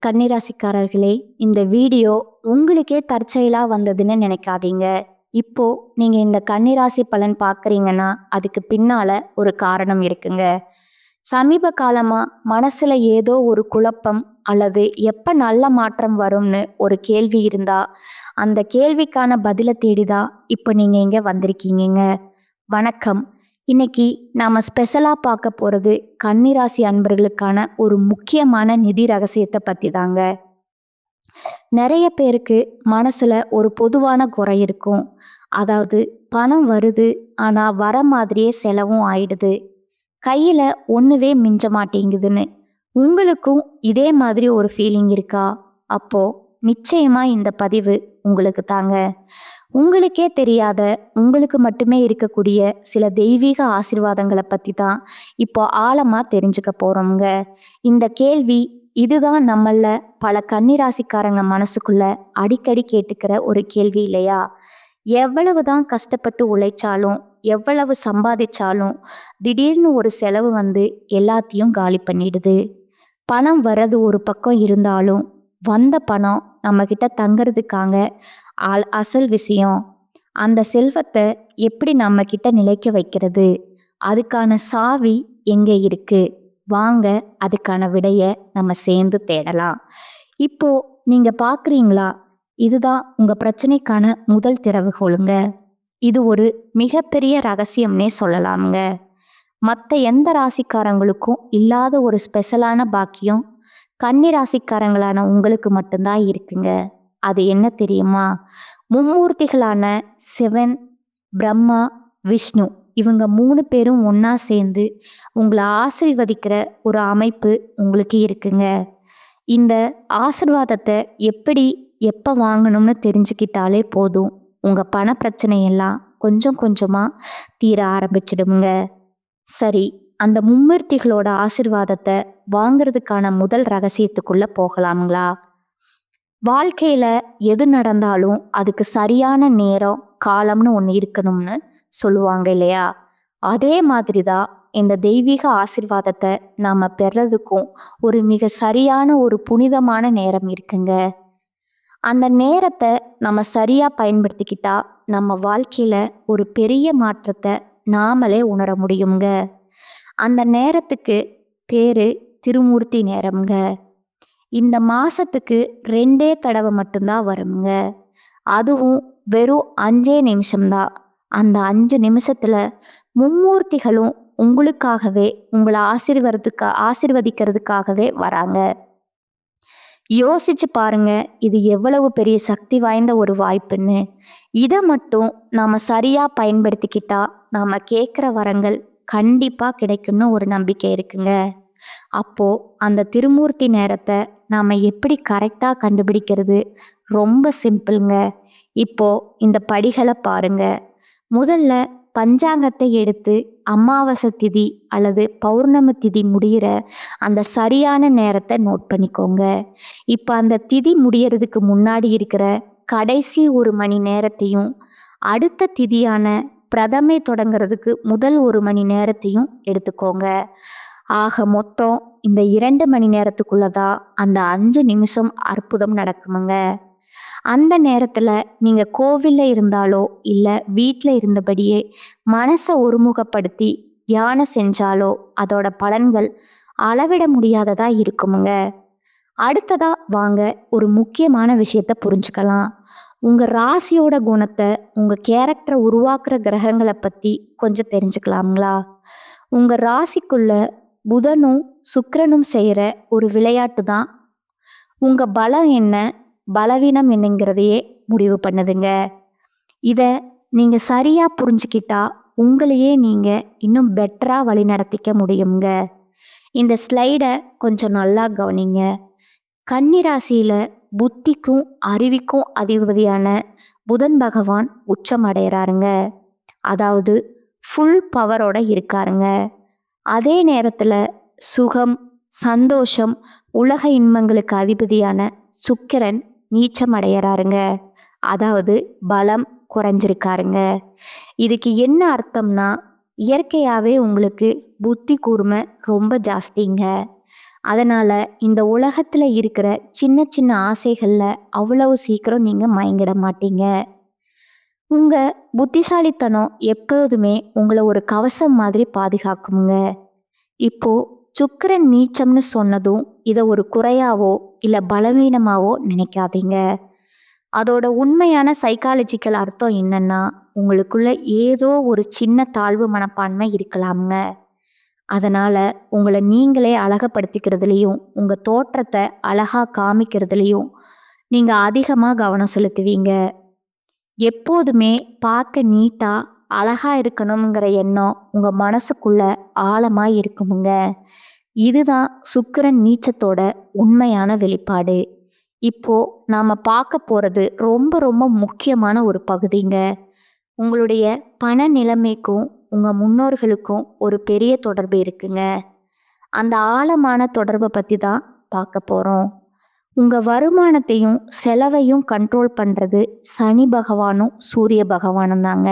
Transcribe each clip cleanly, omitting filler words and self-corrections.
கன்னிராசிக்காரர்களே, இந்த வீடியோ உங்களுக்கே தற்செயலா வந்ததுன்னு நினைக்காதீங்க. இப்போ நீங்க இந்த கன்னிராசி பலன் பார்க்குறீங்கன்னா, அதுக்கு பின்னால ஒரு காரணம் இருக்குங்க. சமீப காலமா மனசுல ஏதோ ஒரு குழப்பம் அல்லது எப்ப நல்ல மாற்றம் வரும்னு ஒரு கேள்வி இருந்தா, அந்த கேள்விக்கான பதில தேடி தான் இப்போ நீங்க இங்க வந்திருக்கீங்கங்க. வணக்கம். இன்னைக்கு நாம ஸ்பெஷலா பார்க்க போறது கன்னிராசி அன்பர்களுக்கான ஒரு முக்கியமான நிதி ரகசியத்தை பத்தி தாங்க. நிறைய பேருக்கு மனசுல ஒரு பொதுவான குறை இருக்கும். அதாவது பணம் வருது, ஆனா வர மாதிரியே செலவும் ஆயிடுது. கையில ஒண்ணுவே மிஞ்ச மாட்டேங்குதுன்னு. உங்களுக்கும் இதே மாதிரி ஒரு ஃபீலிங் இருக்கா? அப்போ நிச்சயமா இந்த பதிவு உங்களுக்கு தாங்க. உங்களுக்கே தெரியாத, உங்களுக்கு மட்டுமே இருக்கக்கூடிய சில தெய்வீக ஆசீர்வாதங்களை பத்தி தான் இப்போ ஆழமா தெரிஞ்சுக்க போறோம்ங்க. இந்த கேள்வி இதுதான் நம்மள பல கன்னிராசிக்காரங்க மனசுக்குள்ள அடிக்கடி கேட்டுக்கிற ஒரு கேள்வி இல்லையா? எவ்வளவுதான் கஷ்டப்பட்டு உழைச்சாலும், எவ்வளவு சம்பாதிச்சாலும் திடீர்னு ஒரு செலவு வந்து எல்லாத்தையும் காலி பண்ணிடுது. பணம் வர்றது ஒரு பக்கம் இருந்தாலும், வந்த பணம் நம்ம கிட்ட தங்கறதுக்காக அசல் விஷயம். அந்த செல்வத்தை எப்படி நம்ம கிட்ட நிலைக்க வைக்கிறது? அதுக்கான சாவி எங்கே இருக்கு? வாங்க அதுக்கான விடைய நம்ம சேர்ந்து தேடலாம். இப்போ நீங்க பார்க்குறீங்களா? இதுதான் உங்க பிரச்சனைக்கான முதல் திறவுகோலுங்க. இது ஒரு மிகப்பெரிய ரகசியம்னே சொல்லலாம்ங்க. மற்ற எந்த ராசிக்காரங்களுக்கும் இல்லாத ஒரு ஸ்பெஷலான பாக்கியம் கன்னி ராசிக்காரங்களான உங்களுக்கு மட்டும்தான் இருக்குங்க. அது என்ன தெரியுமா? மும்மூர்த்திகளான சிவன், பிரம்மா, விஷ்ணு இவங்க 3 பேரும் ஒன்றா சேர்ந்து உங்களை ஆசீர்வதிக்கிற ஒரு அமைப்பு உங்களுக்கு இருக்குங்க. இந்த ஆசீர்வாதத்தை எப்படி எப்போ வாங்கணும்னு தெரிஞ்சுக்கிட்டாலே போதும், உங்கள் பண பிரச்சனையெல்லாம் கொஞ்சம் கொஞ்சமாக தீர ஆரம்பிச்சிடுங்க. சரி, அந்த மும்மூர்த்திகளோட ஆசீர்வாதத்தை வாங்கிறதுக்கான முதல் ரகசியத்துக்குள்ள போகலாங்களா? வாழ்க்கையில எது நடந்தாலும் அதுக்கு சரியான நேரம், காலம்னு ஒன்று இருக்கணும்னு சொல்லுவாங்க இல்லையா? அதே மாதிரி தான் இந்த தெய்வீக ஆசீர்வாதத்தை நாம பெறதுக்கும் ஒரு மிக சரியான ஒரு புனிதமான நேரம் இருக்குங்க. அந்த நேரத்தை நம்ம சரியா பயன்படுத்திக்கிட்டா நம்ம வாழ்க்கையில ஒரு பெரிய மாற்றத்தை நாமளே உணர முடியுங்க. அந்த நேரத்துக்கு பேரு திருமூர்த்தி நேரம்ங்க. இந்த மாசத்துக்கு 2 தடவை மட்டும்தான் வருங்க. அதுவும் வெறும் 5 நிமிஷம்தான். அந்த 5 நிமிஷத்துல மும்மூர்த்திகளும் உங்களுக்காகவே, உங்களை ஆசீர்வதிக்கிறதுக்காகவே வராங்க. யோசிச்சு பாருங்க, இது எவ்வளவு பெரிய சக்தி வாய்ந்த ஒரு வாய்ப்புன்னு. இதை மட்டும் நாம சரியா பயன்படுத்திக்கிட்டா நாம கேட்குற வரங்கள் கண்டிப்பா கிடைக்கும்னு ஒரு நம்பிக்கை இருக்குங்க. அப்போ அந்த திருமூர்த்தி நேரத்தை நாம எப்படி கரெக்டா கண்டுபிடிக்கிறது? ரொம்ப சிம்பிள்ங்க. இப்போ இந்த படிகளை பாருங்க. முதல்ல பஞ்சாங்கத்தை எடுத்து அமாவாசை திதி அல்லது பௌர்ணமி திதி முடிகிற அந்த சரியான நேரத்தை நோட் பண்ணிக்கோங்க. இப்போ அந்த திதி முடியறதுக்கு முன்னாடி இருக்கிற கடைசி 1 மணி நேரத்தையும், அடுத்த திதியான பிரதமை தொடங்கிறதுக்கு முதல் 1 மணி நேரத்தையும் எடுத்துக்கோங்க. ஆக மொத்தம் இந்த 2 மணி நேரத்துக்குள்ளதான் அந்த 5 நிமிஷம் அற்புதம் நடக்குமுங்க. அந்த நேரத்துல நீங்க கோவில்ல இருந்தாலோ இல்ல வீட்டில் இருந்தபடியே மனசை ஒருமுகப்படுத்தி தியானம் செஞ்சாலோ அதோட பலன்கள் அளவிட முடியாததா இருக்குமுங்க. அடுத்ததா வாங்க ஒரு முக்கியமான விஷயத்த புரிஞ்சுக்கலாம். உங்க ராசியோட குணத்தை, உங்க கேரக்டரை உருவாக்குற கிரகங்களை பத்தி கொஞ்சம் தெரிஞ்சுக்கலாங்களா? உங்க ராசிக்குள்ள புதனும் சுக்கிரனும் செய்யற ஒரு விளையாட்டு தான் உங்க பலம் என்ன, பலவீனம் என்னங்கிறதையே முடிவு பண்ணுதுங்க. இதை நீங்க சரியா புரிஞ்சுக்கிட்டா உங்களையே நீங்க இன்னும் பெட்டரா வழி நடத்திக்க முடியுங்க. இந்த ஸ்லைடை கொஞ்சம் நல்லா கவனிங்க. கன்னிராசியில புத்திக்கும் அறிவிக்கும் அதிபதியான புதன் பகவான் உச்சம் அடைகிறாருங்க. அதாவது ஃபுல் பவரோட இருக்காருங்க. அதே நேரத்துல சுகம், சந்தோஷம், உலக இன்பங்களுக்கு அதிபதியான சுக்கிரன் நீச்சம் அடையறாருங்க. அதாவது பலம் குறைஞ்சிருக்காருங்க. இதுக்கு என்ன அர்த்தம்னா, இயற்கையாவே உங்களுக்கு புத்தி கூர்மை ரொம்ப ஜாஸ்திங்க. அதனால இந்த உலகத்துல இருக்கிற சின்ன சின்ன ஆசைகள்ல அவ்வளவு சீக்கிரம் நீங்க மயங்கிட மாட்டீங்க. உங்க புத்திசாலித்தனம் எப்போதுமே உங்களை ஒரு கவசம் மாதிரி பாதுகாக்குங்க. இப்போ சுக்கிரன் நீச்சம்னு சொன்னதும் இதை ஒரு குறையாவோ இல்ல பலவீனமாவோ நினைக்காதீங்க. அதோட உண்மையான சைக்காலஜிக்கல் அர்த்தம் என்னன்னா, உங்களுக்குள்ள ஏதோ ஒரு சின்ன தாழ்வு மனப்பான்மை இருக்கலாமுங்க. அதனால உங்களை நீங்களே அழகப்படுத்திக்கிறதுலையும் உங்க தோற்றத்தை அழகா காமிக்கிறதுலையும் நீங்க அதிகமா கவனம் செலுத்துவீங்க. எப்போதுமே பார்க்க நீட்டா அழகா இருக்கணுங்கிற எண்ணம் உங்க மனசுக்குள்ள ஆழமா இருக்குமுங்க. இதுதான் சுக்கிரன் நீச்சத்தோட உண்மையான வெளிப்பாடு. இப்போ நாம பார்க்க போறது ரொம்ப ரொம்ப முக்கியமான ஒரு பகுதிங்க. உங்களுடைய பண நிலைமைக்கும் உங்க முன்னோர்களுக்கும் ஒரு பெரிய தொடர்பு இருக்குங்க. அந்த ஆழமான தொடர்பை பத்தி தான் பார்க்க போறோம். உங்க வருமானத்தையும் செலவையும் கண்ட்ரோல் பண்றது சனி பகவானும் சூரிய பகவானும் தாங்க.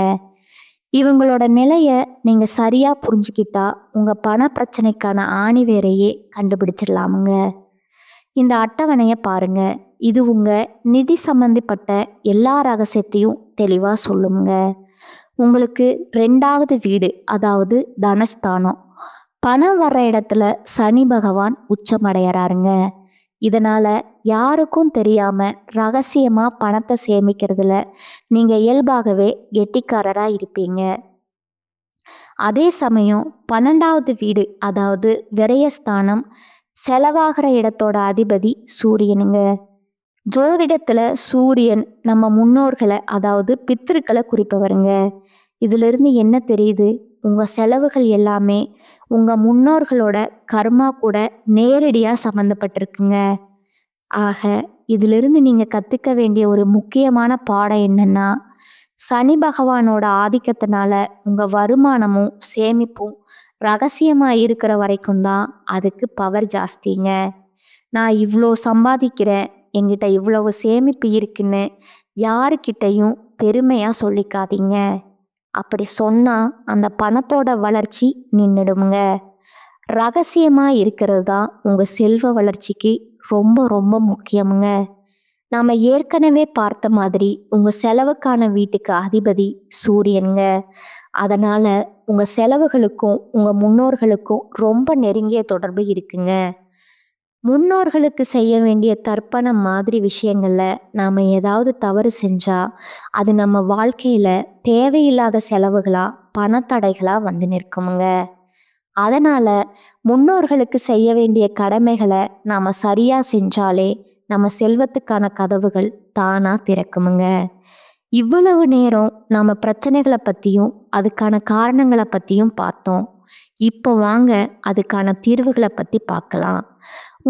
இவங்களோட நிலைய நீங்க சரியா புரிஞ்சுக்கிட்டா உங்க பண பிரச்சனைக்கான ஆணிவேரையே கண்டுபிடிச்சிடலாமுங்க. இந்த அட்டவணையை பாருங்க. இது உங்க நிதி சம்பந்தப்பட்ட எல்லா ரகசியத்தையும் தெளிவா சொல்லுங்க. உங்களுக்கு 2வது வீடு, அதாவது தனஸ்தானம், பணம் வர்ற இடத்துல சனி பகவான் உச்சமடையறாருங்க. இதனால யாருக்கும் தெரியாம ரகசியமா பணத்தை சேமிக்கிறதுல நீங்க இயல்பாகவே கெட்டிக்காரரா இருப்பீங்க. அதே சமயம் 12வது வீடு, அதாவது விரயஸ்தானம், செலவாகிற இடத்தோட அதிபதி சூரியனுங்க. ஜோதிடத்துல சூரியன் நம்ம முன்னோர்களை, அதாவது பித்திருக்களை குறிப்பவருங்க. இதுல இருந்து என்ன தெரியுது? உங்க செலவுகள் எல்லாமே உங்க முன்னோர்களோட கர்மா கூட நேரடியா சம்மந்தப்பட்டிருக்குங்க. ஆக இதிலிருந்து நீங்க கத்துக்க வேண்டிய ஒரு முக்கியமான பாடம் என்னன்னா, சனி பகவானோட ஆதிக்கத்தினால உங்க வருமானமும் சேமிப்பும் ரகசியமா இருக்கிற வரைக்கும் தான் அதுக்கு பவர் ஜாஸ்திங்க. நான் இவ்வளோ சம்பாதிக்கிறேன், என்கிட்ட இவ்வளவு சேமிப்பு இருக்குன்னு யாருக்கிட்டையும் பெருமையா சொல்லிக்காதீங்க. அப்படி சொன்னா அந்த பணத்தோட வளர்ச்சி நின்றுடுங்க. ரகசியமா இருக்கிறது தான் உங்க செல்வ வளர்ச்சிக்கு ரொம்ப ரொம்ப முக்கியமுங்க. நாம ஏற்கனவே பார்த்த மாதிரி உங்க செலவுக்கான வீட்டுக்கு அதிபதி சூரியனுங்க. அதனால உங்க செலவுகளுக்கும் உங்க முன்னோர்களுக்கும் ரொம்ப நெருங்கிய தொடர்பு இருக்குங்க. முன்னோர்களுக்கு செய்ய வேண்டிய தர்ப்பணம் மாதிரி விஷயங்கள்ல நாம ஏதாவது தவறு செஞ்சா அது நம்ம வாழ்க்கையில தேவையில்லாத செலவுகளா பணத்தடைகளா வந்து நிற்குமுங்க. அதனால முன்னோர்களுக்கு செய்ய வேண்டிய கடமைகளை நாம சரியா செஞ்சாலே நம்ம செல்வத்துக்கான கதவுகள் தானா திறக்குமுங்க. இவ்வளவு நேரம் நாம பிரச்சனைகளை பத்தியும் அதுக்கான காரணங்களை பத்தியும் பார்த்தோம். இப்போ வாங்க அதுக்கான தீர்வுகளை பத்தி பார்க்கலாம்.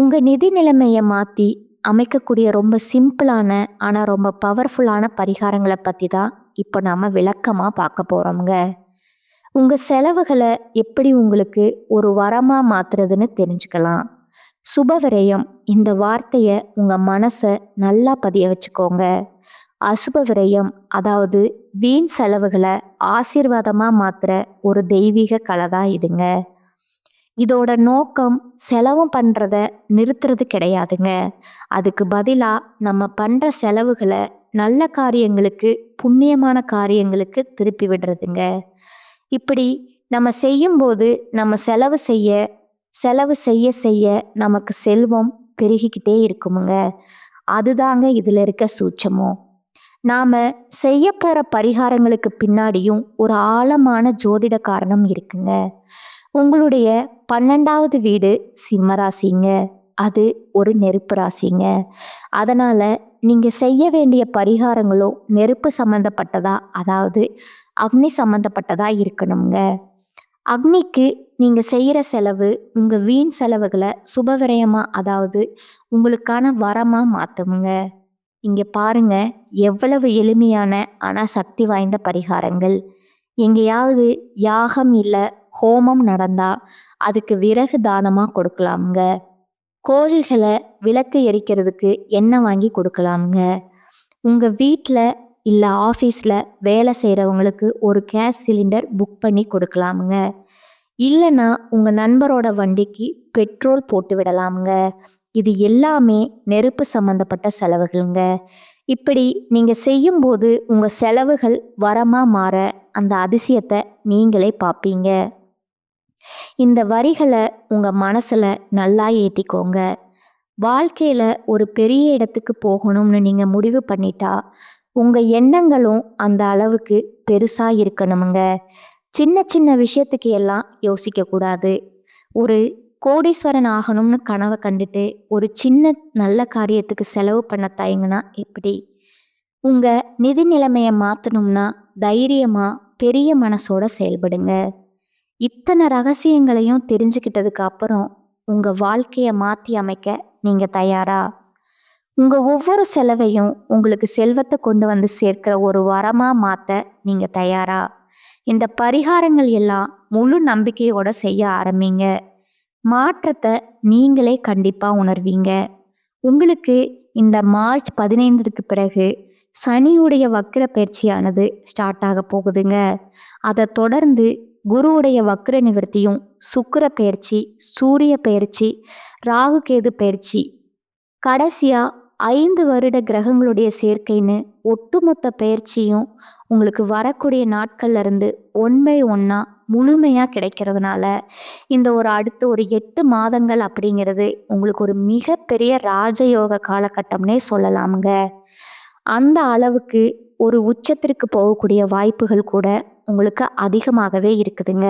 உங்க நிதி நிலைமையை மாத்தி அமைக்கக்கூடிய ரொம்ப சிம்பிளான ஆனா ரொம்ப பவர்ஃபுல்லான பரிகாரங்களை பத்தி தான் இப்போ நாம விளக்கமா பார்க்க போறோம்ங்க. உங்க செலவுகளை எப்படி உங்களுக்கு ஒரு வரமா மாத்துறதுன்னு தெரிஞ்சுக்கலாம். சுபவிரயம், இந்த வார்த்தையை உங்க மனசை நல்லா பதிய வச்சுக்கோங்க. அசுப விரயம், அதாவது வீண் செலவுகளை ஆசீர்வாதமா மாத்துற ஒரு தெய்வீக கலை தான் இதுங்க. இதோட நோக்கம் செலவும் பண்றத நிறுத்துறது கிடையாதுங்க. அதுக்கு பதிலா நம்ம பண்ற செலவுகளை நல்ல காரியங்களுக்கு, புண்ணியமான காரியங்களுக்கு திருப்பி விடுறதுங்க. இப்படி நம்ம செய்யும்போது நம்ம செலவு செய்ய செய்ய நமக்கு செல்வம் பெருகிக்கிட்டே இருக்குமுங்க. அதுதாங்க இதுல இருக்க சூட்சமும். நாம செய்ய போற பரிகாரங்களுக்கு பின்னாடியும் ஒரு ஆழமான ஜோதிட காரணம் இருக்குங்க. உங்களுடைய 12வது வீடு சிம்ம ராசிங்க. அது ஒரு நெருப்பு ராசிங்க. அதனால நீங்க செய்ய வேண்டிய பரிகாரங்களும் நெருப்பு சம்பந்தப்பட்டதா, அதாவது அக்னி சம்பந்தப்பட்டதா இருக்கணுங்க. அக்னிக்கு நீங்க செய்யற செலவு உங்க வீண் செலவுகளை சுபவிரயமா, அதாவது உங்களுக்கான வரமா மாத்துமுங்க. இங்க பாருங்க, எவ்வளவு எளிமையான ஆனா சக்தி வாய்ந்த பரிகாரங்கள். எங்கேயாவது யாகம் இல்ல ஹோமம் நடந்தா அதுக்கு விறகு தானமா கொடுக்கலாமுங்க. கோவில்களை விளக்கு எரிக்கிறதுக்கு எண்ணெய் வாங்கி கொடுக்கலாமுங்க. உங்க வீட்டில் இல்ல ஆஃபீஸில் வேலை செய்கிறவங்களுக்கு ஒரு கேஸ் சிலிண்டர் புக் பண்ணி கொடுக்கலாமுங்க. இல்லைன்னா உங்கள் நண்பரோட வண்டிக்கு பெட்ரோல் போட்டு விடலாமுங்க. இது எல்லாமே நெருப்பு சம்மந்தப்பட்ட செலவுகள்ங்க. இப்படி நீங்கள் செய்யும்போது உங்கள் செலவுகள் வரமாக மாற அந்த அதிசயத்தை நீங்களே பார்ப்பீங்க. இந்த வரிகளை உங்கள் மனசில் நல்லா ஏற்றிக்கோங்க. வாழ்க்கையில் ஒரு பெரிய இடத்துக்கு போகணும்னு நீங்கள் முடிவு பண்ணிட்டா உங்கள் எண்ணங்களும் அந்த அளவுக்கு பெருசாக இருக்கணுமுங்க. சின்ன சின்ன விஷயத்துக்கு எல்லாம் யோசிக்கக்கூடாது. ஒரு கோடீஸ்வரன் ஆகணும்னு கனவை கண்டுட்டு ஒரு சின்ன நல்ல காரியத்துக்கு செலவு பண்ண தயங்குனா எப்படி? உங்கள் நிதி நிலைமையை மாற்றணும்னா தைரியமாக பெரிய மனசோட செயல்படுங்க. இத்தனை ரகசியங்களையும் தெரிஞ்சுக்கிட்டதுக்கு அப்புறம் உங்கள் வாழ்க்கையை மாற்றி அமைக்க நீங்கள் தயாரா? உங்கள் ஒவ்வொரு செலவையும் உங்களுக்கு செல்வத்தை கொண்டு வந்து சேர்க்கிற ஒரு வரமாக மாற்ற நீங்கள் தயாரா? இந்த பரிகாரங்கள் எல்லாம் முழு நம்பிக்கையோட செய்ய ஆரம்பிங்க. மாற்றத்தை நீங்களே கண்டிப்பாக உணர்வீங்க. உங்களுக்கு இந்த மார்ச் 15க்கு பிறகு சனியுடைய வக்ர பயிற்சியானது ஸ்டார்ட் ஆக போகுதுங்க. அதை தொடர்ந்து குருவுடைய வக்ர நிவர்த்தியும், சுக்கிர பயிற்சி, சூரிய பயிற்சி, ராகு கேது பயிற்சி, கடைசியா 5 வருட கிரகங்களுடைய சேர்க்கைன்னு ஒட்டுமொத்த பயிற்சியும் உங்களுக்கு வரக்கூடிய நாட்கள்ல இருந்து ஒன் பை ஒன்னா முழுமையாக கிடைக்கிறதுனால இந்த அடுத்த ஒரு 8 மாதங்கள் அப்படிங்கிறது உங்களுக்கு ஒரு மிகப்பெரிய ராஜயோக காலகட்டம்னே சொல்லலாமுங்க. அந்த அளவுக்கு ஒரு உச்சத்திற்கு போகக்கூடிய வாய்ப்புகள் கூட உங்களுக்கு அதிகமாகவே இருக்குதுங்க.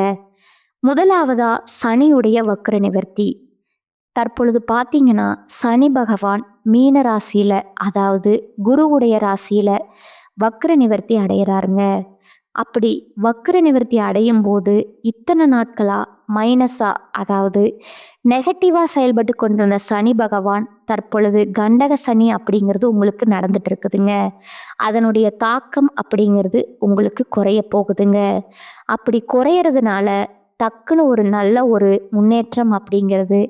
முதலாவதா சனியுடைய வக்ர நிவர்த்தி. தற்பொழுது பார்த்தீங்கன்னா சனி பகவான் மீன ராசியில, அதாவது குருவுடைய ராசியில வக்ர நிவர்த்தி அடைகிறாருங்க. அப்படி வக்ர நிவர்த்தி அடையும் போது இத்தனை நாட்களா மைனஸா, அதாவது நெகட்டிவா செயல்பட்டு கொண்டிருந்த சனி பகவான் தற்பொழுது கண்டக சனி அப்படிங்கிறது உங்களுக்கு நடந்துட்டு இருக்குதுங்க. அதனுடைய தாக்கம் அப்படிங்கிறது உங்களுக்கு குறைய போகுதுங்க. அப்படி குறையறதுனால டக்குன்னு ஒரு நல்ல ஒரு முன்னேற்றம் அப்படிங்கிறது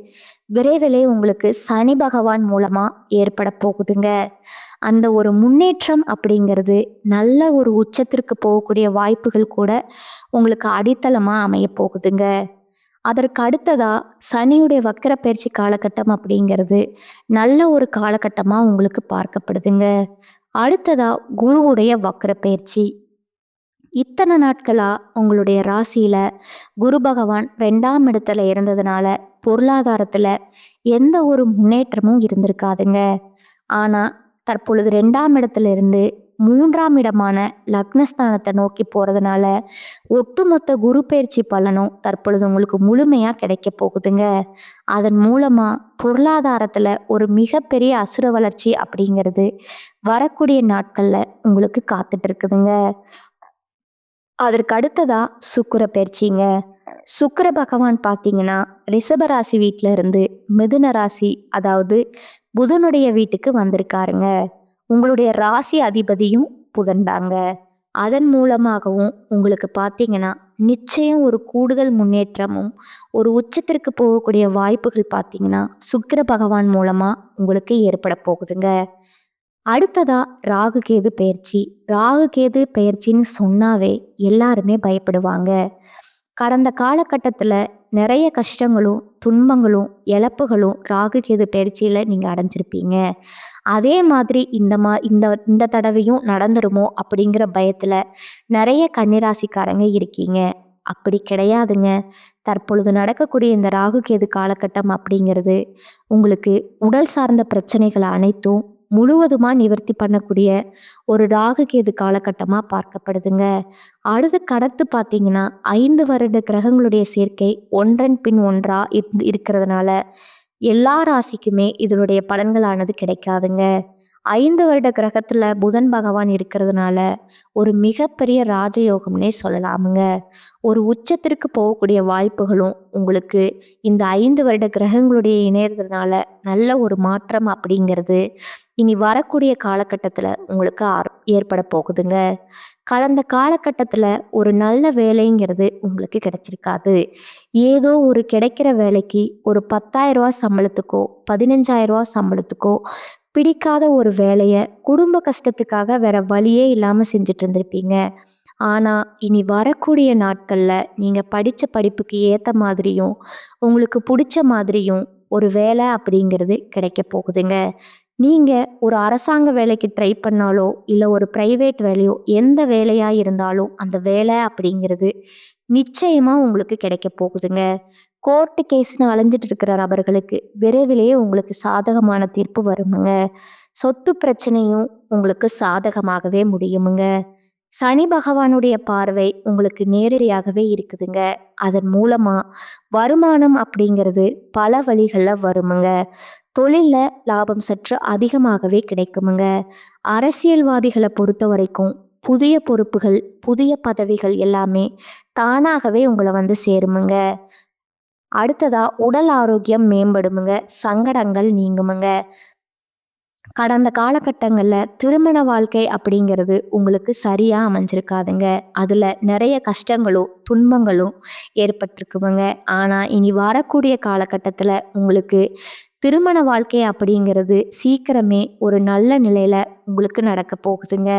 விரைவிலே உங்களுக்கு சனி பகவான் மூலமா ஏற்பட போகுதுங்க. அந்த ஒரு முன்னேற்றம் அப்படிங்கிறது நல்ல ஒரு உச்சத்திற்கு போகக்கூடிய வாய்ப்புகள் கூட உங்களுக்கு அடித்தளமா அமைய போகுதுங்க. அதற்கு அடுத்ததா சனியுடைய வக்கர பயிற்சி காலகட்டம் அப்படிங்கிறது நல்ல ஒரு காலகட்டமா உங்களுக்கு பார்க்கப்படுதுங்க. அடுத்ததா குருவுடைய வக்கர பயிற்சி. இத்தனை நாட்களா உங்களுடைய ராசியில குரு பகவான் 2ஆம் இடத்துல இருந்ததுனால பொருளாதாரத்துல எந்த ஒரு முன்னேற்றமும் இருந்திருக்காதுங்க. ஆனா தற்பொழுது 2ஆம் இடத்துல இருந்து 3ஆம் இடமான லக்னஸ்தானத்தை நோக்கி போறதுனால ஒட்டுமொத்த குரு பயிற்சி பலனும் தற்பொழுது உங்களுக்கு முழுமையா கிடைக்க போகுதுங்க. அதன் மூலமா பொருளாதாரத்துல ஒரு மிகப்பெரிய அசுர வளர்ச்சி அப்படிங்கிறது வரக்கூடிய நாட்கள்ல உங்களுக்கு காத்துட்டு இருக்குதுங்க. அதற்கு அடுத்ததா சுக்கிர பயிற்சிங்க. சுக்கிர பகவான் பார்த்தீங்கன்னா ரிஷபராசி வீட்டில இருந்து மிதுன ராசி, அதாவது புதனுடைய வீட்டுக்கு வந்திருக்காருங்க. உங்களுடைய ராசி அதிபதியும் புதன் தாங்க. அதன் மூலமாகவும் உங்களுக்கு பார்த்தீங்கன்னா நிச்சயம் ஒரு கூடுதல் முன்னேற்றமும் ஒரு உச்சத்திற்கு போகக்கூடிய வாய்ப்புகள் பார்த்தீங்கன்னா சுக்கிர பகவான் மூலமா உங்களுக்கு ஏற்பட போகுதுங்க. அடுத்ததா ராகு கேது பயிற்சி. ராகு கேது பயிற்சின்னு சொன்னாவே எல்லாருமே பயப்படுவாங்க. கடந்த காலகட்டத்தில் நிறைய கஷ்டங்களும் துன்பங்களும் இழப்புகளும் ராகு கேது பயிற்சியில் நீங்கள் அடைஞ்சிருப்பீங்க. அதே மாதிரி இந்த தடவையும் நடந்துருமோ அப்படிங்கிற பயத்தில் நிறைய கன்னிராசிக்காரங்க இருக்கீங்க. அப்படி கிடையாதுங்க. தற்பொழுது நடக்கக்கூடிய இந்த ராகு கேது காலகட்டம் அப்படிங்கிறது உங்களுக்கு உடல் சார்ந்த பிரச்சனைகள் அனைத்தும் முழுவதுமாக நிவர்த்தி பண்ணக்கூடிய ஒரு ராகு கேது காலகட்டமாக பார்க்கப்படுதுங்க. கடத்து பார்த்தீங்கன்னா 5 வருட கிரகங்களுடைய சேர்க்கை ஒன்றன் பின் ஒன்றா இருக்கிறதுனால எல்லா ராசிக்குமே இதனுடைய பலன்களானது கிடைக்காதுங்க. 5 வருட கிரகத்தில் புதன் பகவான் இருக்கிறதுனால ஒரு மிகப்பெரிய ராஜயோகம்னே சொல்லலாமுங்க. ஒரு உச்சத்திற்கு போகக்கூடிய வாய்ப்புகளும் உங்களுக்கு இந்த 5 வருட கிரகங்களுடைய இணையறதுனால நல்ல ஒரு மாற்றம் அப்படிங்கிறது இனி வரக்கூடிய காலகட்டத்தில் உங்களுக்கு ஏற்பட போகுதுங்க. கடந்த காலகட்டத்தில் ஒரு நல்ல வேலைங்கிறது உங்களுக்கு கிடைச்சிருக்காது. ஏதோ ஒரு கிடைக்கிற வேலைக்கு ஒரு 10,000 ரூபா சம்பளத்துக்கோ 15,000 ரூபா சம்பளத்துக்கோ பிடிக்காத ஒரு வேலையை குடும்ப கஷ்டத்துக்காக வேற வழியே இல்லாமல் செஞ்சுட்டு இருந்திருப்பீங்க. ஆனால் இனி வரக்கூடிய நாட்களில் நீங்கள் படித்த படிப்புக்கு ஏற்ற மாதிரியும் உங்களுக்கு பிடிச்ச மாதிரியும் ஒரு வேலை அப்படிங்கிறது கிடைக்க போகுதுங்க. நீங்கள் ஒரு அரசாங்க வேலைக்கு ட்ரை பண்ணாலோ இல்லை ஒரு ப்ரைவேட் வேலையோ எந்த வேலையாக இருந்தாலும் அந்த வேலை அப்படிங்கிறது நிச்சயமாக உங்களுக்கு கிடைக்க போகுதுங்க. கோர்ட்டு கேஸ்னு அலைஞ்சிட்டு இருக்கிற நபர்களுக்கு விரைவிலேயே உங்களுக்கு சாதகமான தீர்ப்பு வருமுங்க. சொத்து பிரச்சனையும் உங்களுக்கு சாதகமாகவே முடியுமுங்க. சனி பகவானுடைய பார்வை உங்களுக்கு நேரடியாகவே இருக்குதுங்க. அதன் மூலமா வருமானம் அப்படிங்கிறது பல வழிகளில் வருமுங்க. தொழில்ல லாபம் சற்று அதிகமாகவே கிடைக்குமுங்க. அரசியல்வாதிகளை பொறுத்த வரைக்கும் புதிய பொறுப்புகள், புதிய பதவிகள் எல்லாமே தானாகவே உங்களை வந்து சேருமுங்க. அடுத்ததா உடல் ஆரோக்கியம் மேம்படுமுங்க. சங்கடங்கள் நீங்குமுங்க. கடந்த காலகட்டங்களில் திருமண வாழ்க்கை அப்படிங்கிறது உங்களுக்கு சரியாக அமைஞ்சிருக்காதுங்க. அதில் நிறைய கஷ்டங்களும் துன்பங்களும் ஏற்பட்டிருக்குமுங்க. ஆனால் இனி வரக்கூடிய காலகட்டத்தில் உங்களுக்கு திருமண வாழ்க்கை அப்படிங்கிறது சீக்கிரமே ஒரு நல்ல நிலையில் உங்களுக்கு நடக்க போகுதுங்க.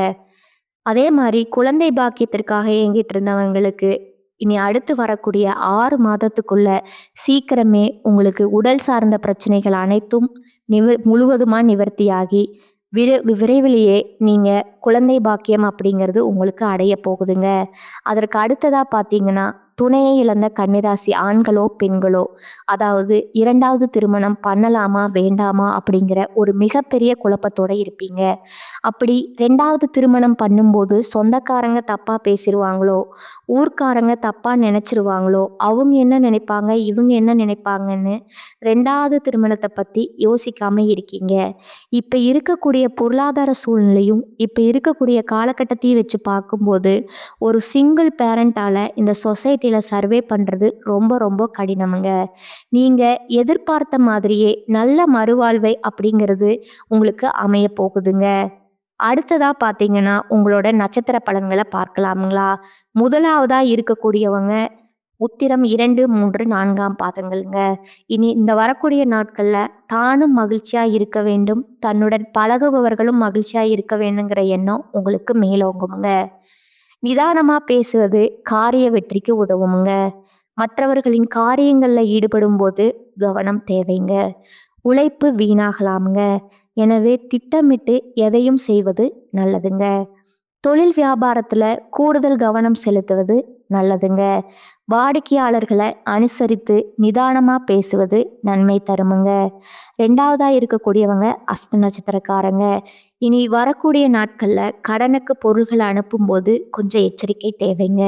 அதே மாதிரி குழந்தை பாக்கியத்திற்காக ஏங்கிட்டு இருந்தவங்களுக்கு இனி அடுத்து வரக்கூடிய 6 மாதத்துக்குள்ள சீக்கிரமே உங்களுக்கு உடல் சார்ந்த பிரச்சனைகள் அனைத்தும் முழுவதுமாக நிவர்த்தியாகி விரைவிலேயே நீங்கள் குழந்தை பாக்கியம் அப்படிங்கிறது உங்களுக்கு அடைய போகுதுங்க. அதற்கு அடுத்ததாக பார்த்தீங்கன்னா துணையை இழந்த கன்னிராசி ஆண்களோ பெண்களோ, அதாவது 2வது திருமணம் பண்ணலாமா வேண்டாமா அப்படிங்கிற ஒரு மிகப்பெரிய குழப்பத்தோடு இருப்பீங்க. அப்படி 2வது திருமணம் பண்ணும்போது சொந்தக்காரங்க தப்பாக பேசிடுவாங்களோ, ஊர்க்காரங்க தப்பாக நினச்சிருவாங்களோ, அவங்க என்ன நினைப்பாங்க இவங்க என்ன நினைப்பாங்கன்னு 2வது திருமணத்தை பற்றி யோசிக்காமல் இருக்கீங்க. இப்போ இருக்கக்கூடிய பொருளாதார சூழ்நிலையும் இப்போ இருக்கக்கூடிய காலகட்டத்தையும் வச்சு பார்க்கும்போது ஒரு சிங்கிள் பேரண்டால் இந்த சொசைட்டியில் சர்வே பண்ணுறது ரொம்ப ரொம்ப கடினமுங்க. நீங்கள் எதிர்பார்த்த மாதிரியே நல்ல மறுவாழ்வை அப்படிங்கிறது உங்களுக்கு அமைய போகுதுங்க. அடுத்ததாக பார்த்தீங்கன்னா உங்களோட நட்சத்திர பலன்களை பார்க்கலாமுங்களா. முதலாவதாக இருக்கக்கூடியவங்க உத்திரம் 2, 3, 4ஆம் பாதங்கள்ங்க. இனி இந்த வரக்கூடிய நாட்களில் தானும் மகிழ்ச்சியாக இருக்க வேண்டும், தன்னுடன் பழகுபவர்களும் மகிழ்ச்சியாக இருக்க வேண்டுங்கிற எண்ணம் உங்களுக்கு மேலோங்குமுங்க. நிதானமாக பேசுவது காரிய வெற்றிக்கு உதவுமுங்க. மற்றவர்களின் காரியங்களில் ஈடுபடும் போது கவனம் தேவைங்க. உழைப்பு வீணாகலாமுங்க. எனவே திட்டமிட்டு எதையும் செய்வது நல்லதுங்க. தொழில் வியாபாரத்தில் கூடுதல் கவனம் செலுத்துவது நல்லதுங்க. வாடிக்கையாளர்களை அனுசரித்து நிதானமாக பேசுவது நன்மை தருமுங்க. 2வதாக இருக்கக்கூடியவங்க அஸ்த நட்சத்திரக்காரங்க. இனி வரக்கூடிய நாட்களில் கடனுக்கு பொருள்களை அனுப்பும்போது கொஞ்சம் எச்சரிக்கை தேவைங்க.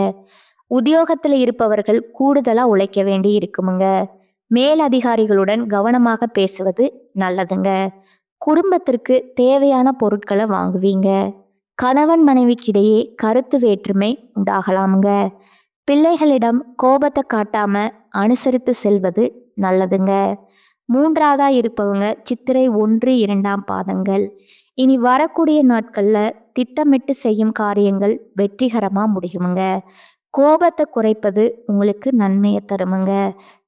உத்தியோகத்தில் இருப்பவர்கள் கூடுதலாக உழைக்க வேண்டி இருக்குமுங்க. மேலதிகாரிகளுடன் கவனமாக பேசுவது நல்லதுங்க. குடும்பத்திற்கு தேவையான பொருட்களை வாங்குவீங்க. கணவன் மனைவிக்கிடையே கருத்து வேற்றுமை உண்டாகலாமுங்க. பிள்ளைகளிடம் கோபத்தை காட்டாம அனுசரித்து செல்வது நல்லதுங்க. 3வதா இருப்பவங்க சித்திரை 1, 2ஆம் பாதங்கள். இனி வரக்கூடிய நாட்களில் திட்டமிட்டு செய்யும் காரியங்கள் வெற்றிகரமாக முடியுமுங்க. கோபத்தை குறைப்பது உங்களுக்கு நன்மையை தருமுங்க.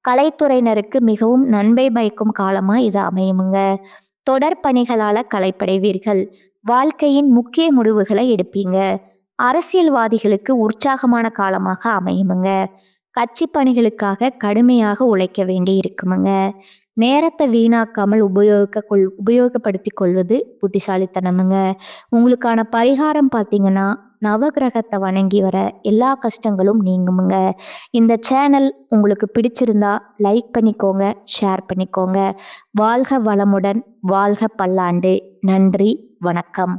கலைத்துறையினருக்கு மிகவும் நன்மை பயக்கும் காலமாக இது அமையுமுங்க. தொடர் பணிகளால் களைப்படைவீர்கள். வாழ்க்கையின் முக்கிய முடிவுகளை எடுப்பீங்க. அரசியல்வாதிகளுக்கு உற்சாகமான காலமாக அமையுமுங்க. கட்சி பணிகளுக்காக கடுமையாக உழைக்க வேண்டி இருக்குமுங்க. நேரத்தை வீணாக்காமல் உபயோகப்படுத்தி கொள்வது புத்திசாலித்தனமுங்க. உங்களுக்கான பரிகாரம் பார்த்தீங்கன்னா நவகிரகத்தை வணங்கி வர எல்லா கஷ்டங்களும் நீங்குமுங்க. இந்த சேனல் உங்களுக்கு பிடிச்சிருந்தா லைக் பண்ணிக்கோங்க, ஷேர் பண்ணிக்கோங்க. வாழ்க வளமுடன், வாழ்க பல்லாண்டு. நன்றி, வணக்கம்.